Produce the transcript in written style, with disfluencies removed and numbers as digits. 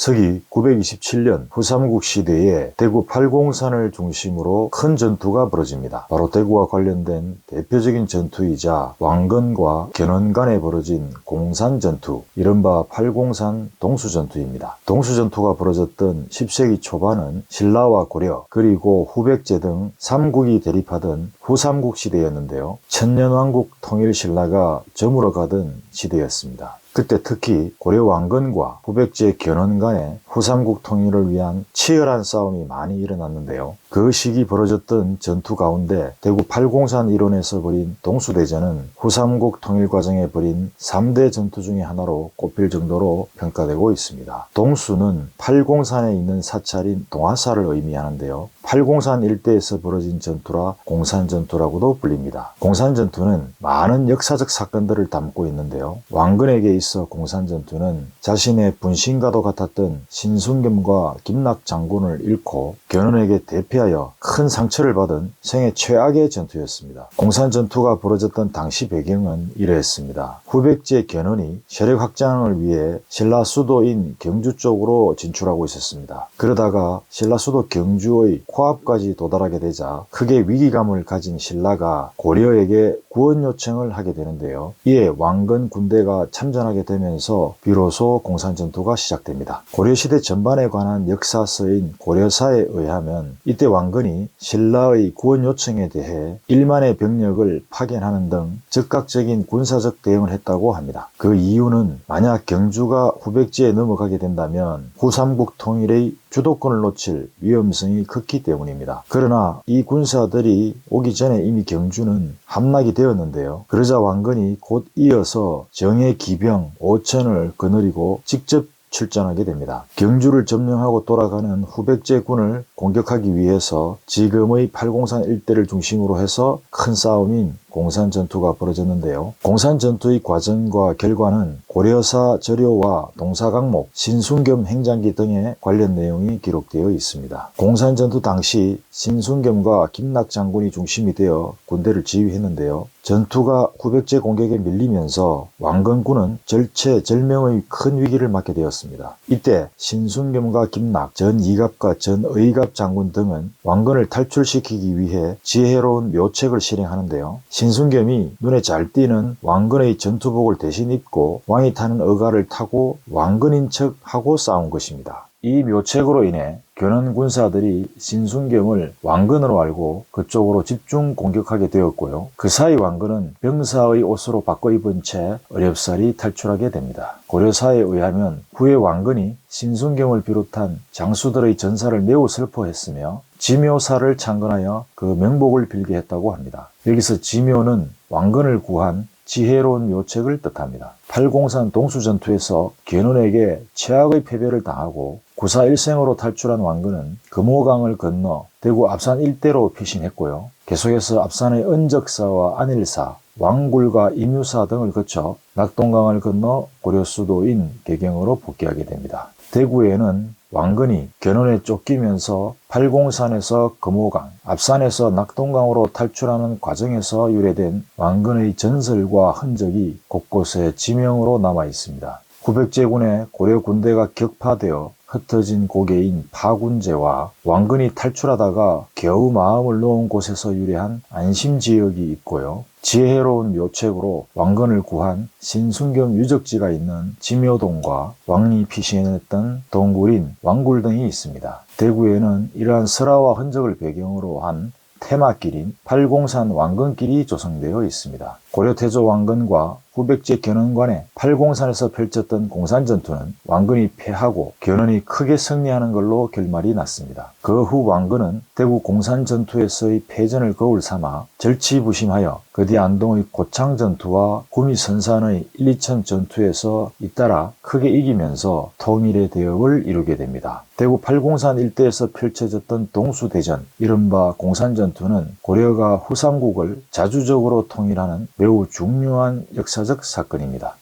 서기 927년 후삼국 시대에 대구 팔공산을 중심으로 큰 전투가 벌어집니다. 바로 대구와 관련된 대표적인 전투이자 왕건과 견훤 간에 벌어진 공산전투, 이른바 팔공산 동수전투입니다. 동수전투가 벌어졌던 10세기 초반은 신라와 고려 그리고 후백제 등 삼국이 대립하던 후삼국 시대였는데요. 천년왕국 통일 신라가 저물어 가던 시대였습니다. 그때 특히 고려 왕건과 후백제 견훤 간에 후삼국 통일을 위한 치열한 싸움이 많이 일어났는데요. 그 시기 벌어졌던 전투 가운데 대구 팔공산 일원에서 벌인 동수대전은 후삼국 통일 과정에 벌인 3대 전투 중의 하나로 꼽힐 정도로 평가되고 있습니다. 동수는 팔공산에 있는 사찰인 동화사를 의미하는데요. 팔공산 일대에서 벌어진 전투라 공산전투라고도 불립니다. 공산전투는 많은 역사적 사건들을 담고 있는데요. 왕건에게 있어 공산전투는 자신의 분신과도 같았던 신순겸과 김낙 장군을 잃고 견훤에게 대피하여 큰 상처를 받은 생애 최악의 전투였습니다. 공산전투가 벌어졌던 당시 배경은 이러했습니다. 후백제 견훤이 세력 확장을 위해 신라 수도인 경주 쪽으로 진출하고 있었습니다. 그러다가 신라 수도 경주의 코앞까지 도달하게 되자 크게 위기감을 가진 신라가 고려에게 구원 요청을 하게 되는데요. 이에 왕건 군대가 참전하게 되면서 비로소 공산전투가 시작됩니다. 고려시대 전반에 관한 역사서인 고려사에 의하면 이때 왕건이 신라의 구원 요청에 대해 1만의 병력을 파견하는 등 즉각적인 군사적 대응을 했다고 합니다. 그 이유는 만약 경주가 후백제에 넘어가게 된다면 후삼국 통일의 주도권을 놓칠 위험성이 컸기 때문입니다. 그러나 이 군사들이 오기 전에 이미 경주는 함락이 되었는데요. 그러자 왕건이 곧 이어서 정예 기병 5천을 거느리고 직접 출전하게 됩니다. 경주를 점령하고 돌아가는 후백제군을 공격하기 위해서 지금의 팔공산 일대를 중심으로 해서 큰 싸움인 공산전투가 벌어졌는데요. 공산전투의 과정과 결과는 고려사 저료와 동사강목, 신순겸 행장기 등의 관련 내용이 기록되어 있습니다. 공산전투 당시 신순겸과 김낙 장군이 중심이 되어 군대를 지휘했는데요. 전투가 후백제 공격에 밀리면서 왕건군은 절체절명의 큰 위기를 맞게 되었습니다. 이때 신순겸과 김낙, 전이갑과 전의갑 장군 등은 왕건을 탈출시키기 위해 지혜로운 묘책을 실행하는데요. 신순겸이 눈에 잘 띄는 왕건의 전투복을 대신 입고 왕이 타는 의가를 타고 왕건인 척 하고 싸운 것입니다. 이 묘책으로 인해 견훤 군사들이 신순겸을 왕건으로 알고 그쪽으로 집중 공격하게 되었고요. 그 사이 왕건은 병사의 옷으로 바꿔 입은 채 어렵사리 탈출하게 됩니다. 고려사에 의하면 후에 왕건이 신순겸을 비롯한 장수들의 전사를 매우 슬퍼했으며 지묘사를 창건하여 그 명복을 빌게 했다고 합니다. 여기서 지묘는 왕건을 구한 지혜로운 묘책을 뜻합니다. 팔공산 동수전투에서 견훤에게 최악의 패배를 당하고 구사일생으로 탈출한 왕건은 금호강을 건너 대구 압산 일대로 피신했고요. 계속해서 압산의 은적사와 안일사, 왕굴과 임유사 등을 거쳐 낙동강을 건너 고려 수도인 개경으로 복귀하게 됩니다. 대구에는 왕건이 견훤에 쫓기면서 팔공산에서 금호강, 압산에서 낙동강으로 탈출하는 과정에서 유래된 왕건의 전설과 흔적이 곳곳에 지명으로 남아 있습니다. 후백제군의 고려 군대가 격파되어 흩어진 고개인 파군제와 왕건이 탈출하다가 겨우 마음을 놓은 곳에서 유래한 안심지역이 있고요. 지혜로운 묘책으로 왕건을 구한 신순겸 유적지가 있는 지묘동과 왕이 피신했던 동굴인 왕굴 등이 있습니다. 대구에는 이러한 설화와 흔적을 배경으로 한 테마길인 팔공산 왕건길이 조성되어 있습니다. 고려태조 왕건과 후백제 견훤 간에 팔공산에서 펼쳤던 공산전투는 왕건이 패하고 견훤이 크게 승리하는 걸로 결말이 났습니다. 그 후 왕건은 대구 공산전투에서의 패전을 거울 삼아 절치부심하여 그 뒤 안동의 고창전투와 구미선산의 1, 2천 전투에서 잇따라 크게 이기면서 통일의 대업을 이루게 됩니다. 대구 팔공산 일대에서 펼쳐졌던 동수대전, 이른바 공산전투는 고려가 후삼국을 자주적으로 통일하는 매우 중요한 역사적 사건입니다.